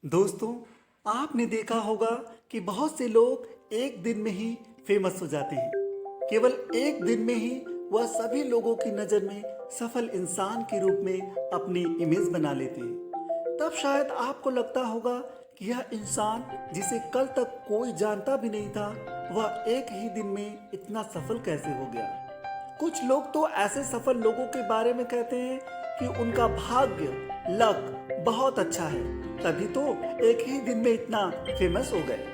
दोस्तों, आपने देखा होगा कि बहुत से लोग एक दिन में ही फेमस हो जाते हैं। केवल एक दिन में ही वह सभी लोगों की नज़र में सफल इंसान के रूप में अपनी इमेज बना लेते हैं। तब शायद आपको लगता होगा कि यह इंसान जिसे कल तक कोई जानता भी नहीं था, वह एक ही दिन में इतना सफल कैसे हो गया। कुछ लोग तो ऐसे सफल लोगों के बारे में कहते हैं कि उनका भाग्य, लक बहुत अच्छा है, तभी तो एक ही दिन में इतना फेमस हो गए।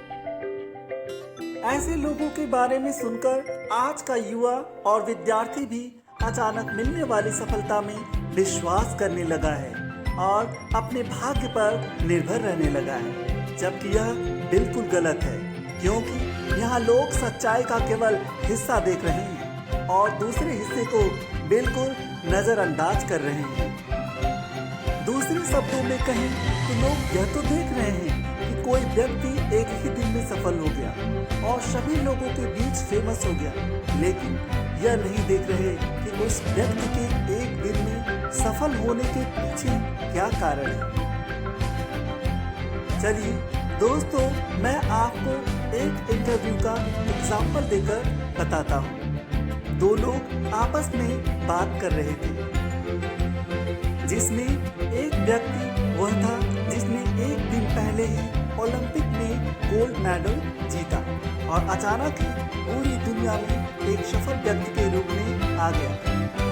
ऐसे लोगों के बारे में सुनकर आज का युवा और विद्यार्थी भी अचानक मिलने वाली सफलता में विश्वास करने लगा है और अपने भाग्य पर निर्भर रहने लगा है, जबकि यह बिल्कुल गलत है, क्योंकि यहाँ लोग सच्चाई का केवल हिस्सा देख रहे हैं और दूसरे हिस्से को बिल्कुल नजरअंदाज कर रहे हैं। दूसरे शब्दों में कहें तो लोग यह तो देख रहे हैं कि कोई व्यक्ति एक ही दिन में सफल हो गया और सभी लोगों के बीच फेमस हो गया, लेकिन यह नहीं देख रहे कि उस व्यक्ति के एक दिन में सफल होने के पीछे क्या कारण है। चलिए दोस्तों, मैं आपको एक इंटरव्यू का एग्जाम्पल देकर बताता हूँ। दो लोग आपस में बात कर रहे थे, जिसमें एक व्यक्ति वह था जिसने एक दिन पहले ही ओलंपिक में गोल्ड मेडल जीता और अचानक ही पूरी दुनिया में एक सफल व्यक्ति के रूप में आ गया,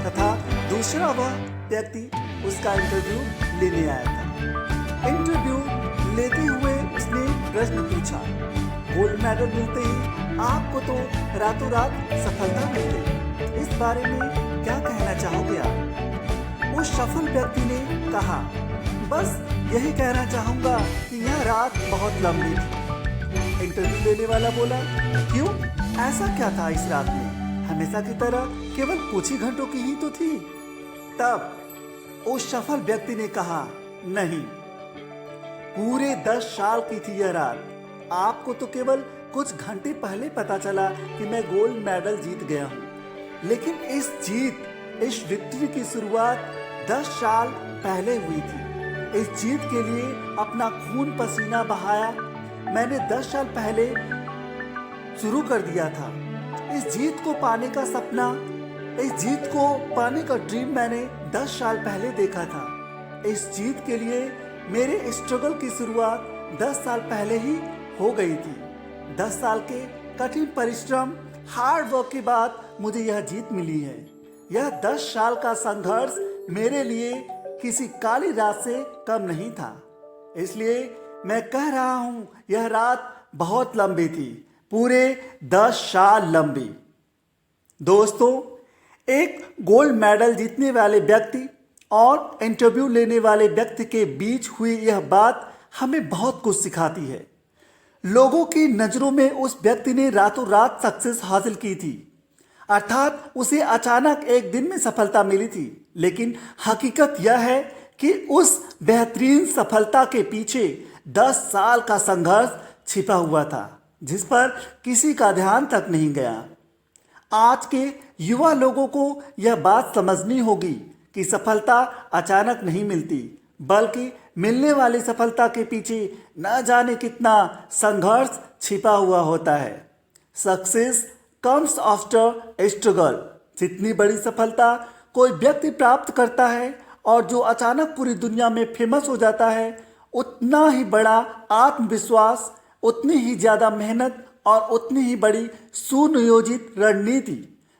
तथा दूसरा वह व्यक्ति उसका इंटरव्यू लेने आया था। इंटरव्यू लेते हुए उसने प्रश्न पूछा, गोल्ड मेडल मिलते ही आपको तो रातों रात सफलता मिल गई, इस बारे में क्या कहना चाहोगे आप? उस सफल व्यक्ति ने कहा, बस यही कहना चाहूंगा कि यह रात बहुत लंबी थी। इंटरव्यू लेने वाला बोला, क्यों, ऐसा क्या था इस रात में? हमेशा की तरह केवल कुछ ही घंटों की ही तो थी। तब उस सफल व्यक्ति ने कहा, नहीं, पूरे 10 साल की थी यह रात। आपको तो केवल कुछ घंटे पहले पता चला कि मैं गोल्ड मेडल जीत गया हूँ, लेकिन इस विक्ट्री की शुरुआत 10 साल पहले हुई थी। इस जीत के लिए अपना खून पसीना बहाया मैंने 10 साल पहले शुरू कर दिया था। इस जीत को पाने का सपना, इस जीत को पाने का ड्रीम मैंने 10 साल पहले देखा था। इस जीत के लिए मेरे स्ट्रगल की शुरुआत 10 साल पहले ही हो गई थी। 10 साल के कठिन परिश्रम, हार्ड वर्क के बाद मुझे यह जीत मिली है। यह 10 साल का संघर्ष मेरे लिए किसी काली रात से कम नहीं था। इसलिए मैं कह रहा हूं, यह रात बहुत लंबी थी, पूरे 10 साल लंबी। दोस्तों, एक गोल्ड मेडल जीतने वाले व्यक्ति और इंटरव्यू लेने वाले व्यक्ति के बीच हुई यह बात हमें बहुत कुछ सिखाती है। लोगों की नजरों में उस व्यक्ति ने रातों रात सक्सेस हासिल की थी, अर्थात उसे अचानक एक दिन में सफलता मिली थी, लेकिन हकीकत यह है कि उस बेहतरीन सफलता के पीछे 10 साल का संघर्ष छिपा हुआ था, जिस पर किसी का ध्यान तक नहीं गया। आज के युवा लोगों को यह बात समझनी होगी कि सफलता अचानक नहीं मिलती, बल्कि मिलने वाली सफलता के पीछे न जाने कितना संघर्ष छिपा हुआ होता है। Success comes after struggle. जितनी बड़ी सफलता कोई व्यक्ति प्राप्त करता है और जो अचानक पूरी दुनिया में फेमस हो जाता है, उतना ही बड़ा आत्मविश्वास, उतनी ही ज़्यादा मेहनत और उतनी ही बड़ी सुनियोजित रणनीति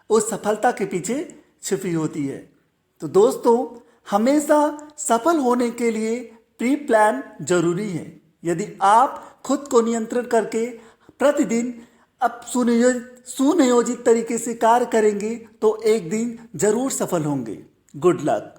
उस सफलता के पीछे छिपी होती है। तो दोस्तों, हमेशा सफल होने के लिए प्री प्लान जरूरी है। यदि आप खुद को नियंत्रण करके प्रतिदिन अब सुनियोजित तरीके से कार्य करेंगे तो एक दिन जरूर सफल होंगे। Good luck.